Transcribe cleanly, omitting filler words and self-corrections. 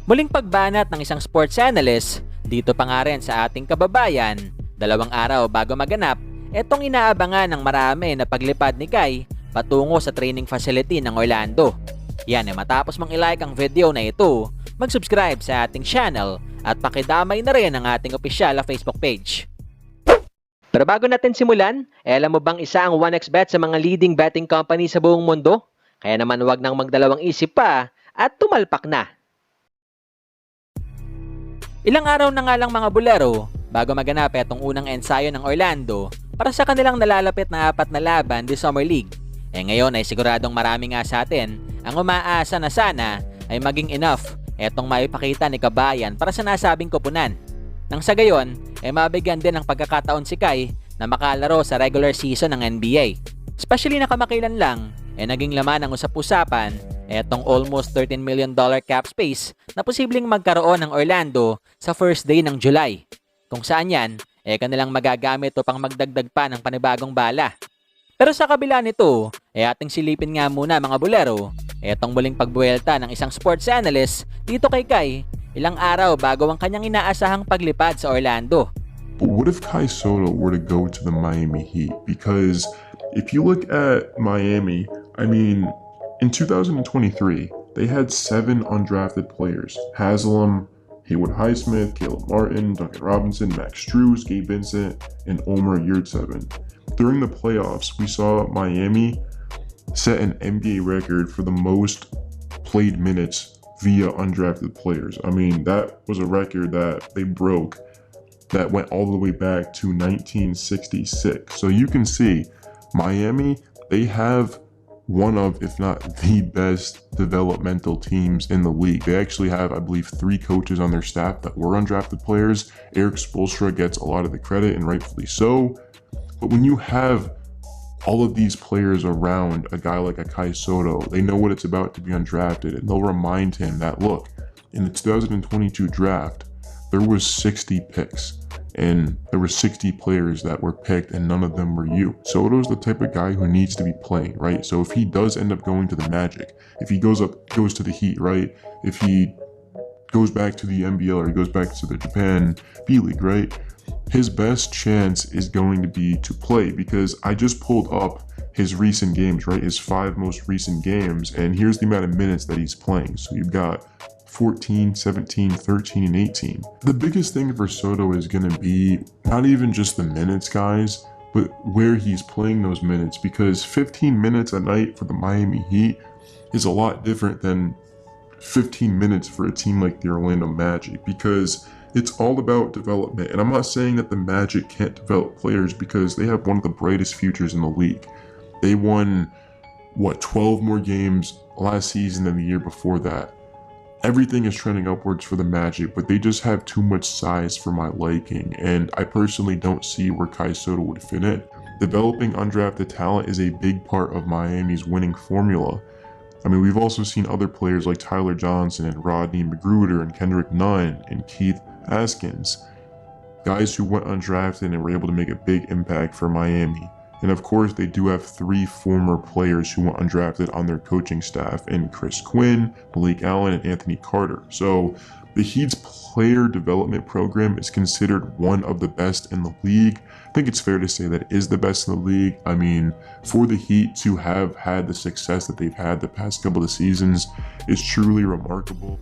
Muling pagbanat ng isang sports analyst, dito pa nga rin sa ating kababayan, 2 araw bago maganap, etong inaabangan ng marami na paglipad ni Kai patungo sa training facility ng Orlando. Yan ay matapos mong ilike ang video na ito, mag-subscribe sa ating channel at pakidamay na rin ang ating opisyal na Facebook page. Pero bago natin simulan, alam mo bang isa ang 1xBet sa mga leading betting company sa buong mundo? Kaya naman wag nang magdalawang isip pa at tumalpak na. Ilang araw na nga lang mga Bolero bago maganap itong unang ensayo ng Orlando para sa kanilang nalalapit na 4 na laban di Summer League. Ngayon ay siguradong marami nga sa atin ang umaasa na sana ay maging enough etong maipakita ni Kabayan para sa nasabing koponan. Nang sa gayon, mabigyan din ng pagkakataon si Kai na makalaro sa regular season ng NBA. Especially na kamakailan lang, naging laman ng usap-usapan etong almost $13 million cap space na posibleng magkaroon ng Orlando sa first day ng July. Kung saan yan, kanilang magagamit upang magdagdag pa ng panibagong bala. Pero sa kabila nito, ating silipin nga muna mga Bolero, etong muling pagbuwelta ng isang sports analyst dito kay Kai, ilang araw bago ang kanyang inaasahang paglipad sa Orlando. But what if Kai Sotto were to go to the Miami Heat? Because if you look at Miami, I mean, in 2023, they had 7 undrafted players. Haslam, Haywood Highsmith, Caleb Martin, Duncan Robinson, Max Strus, Gabe Vincent, and Omer Yurtseven. During the playoffs, we saw Miami set an NBA record for the most played minutes via undrafted players. I mean, that was a record that they broke that went all the way back to 1966. So you can see Miami, they have one of, if not the best developmental teams in the league. They actually have, I believe, 3 coaches on their staff that were undrafted players. Eric Spoelstra gets a lot of the credit, and rightfully so. But when you have all of these players around a guy like a Kai Sotto, they know what it's about to be undrafted, and they'll remind him that, look, in the 2022 draft, there was 60 picks. And there were 60 players that were picked and none of them were you. Soto's the type of guy who needs to be playing, right? So if he does end up going to the Magic, if he goes to the Heat, right? If he goes back to the NBL or he goes back to the Japan B League, right? His best chance is going to be to play, because I just pulled up his recent games, right? His 5 most recent games, and here's the amount of minutes that he's playing. So you've got 14, 17, 13, and 18. The biggest thing for Sotto is going to be not even just the minutes, guys, but where he's playing those minutes, because 15 minutes a night for the Miami Heat is a lot different than 15 minutes for a team like the Orlando Magic, because it's all about development. And I'm not saying that the Magic can't develop players, because they have one of the brightest futures in the league. They won, 12 more games last season than the year before that. Everything is trending upwards for the Magic, but they just have too much size for my liking, and I personally don't see where Kai Sotto would fit in. Developing undrafted talent is a big part of Miami's winning formula. I mean, we've also seen other players like Tyler Johnson and Rodney Magruder and Kendrick Nunn and Keith Askins, guys who went undrafted and were able to make a big impact for Miami. And of course, they do have 3 former players who went undrafted on their coaching staff, in Chris Quinn, Malik Allen, and Anthony Carter. So the Heat's player development program is considered one of the best in the league. I think it's fair to say that it is the best in the league. I mean, for the Heat to have had the success that they've had the past couple of seasons is truly remarkable.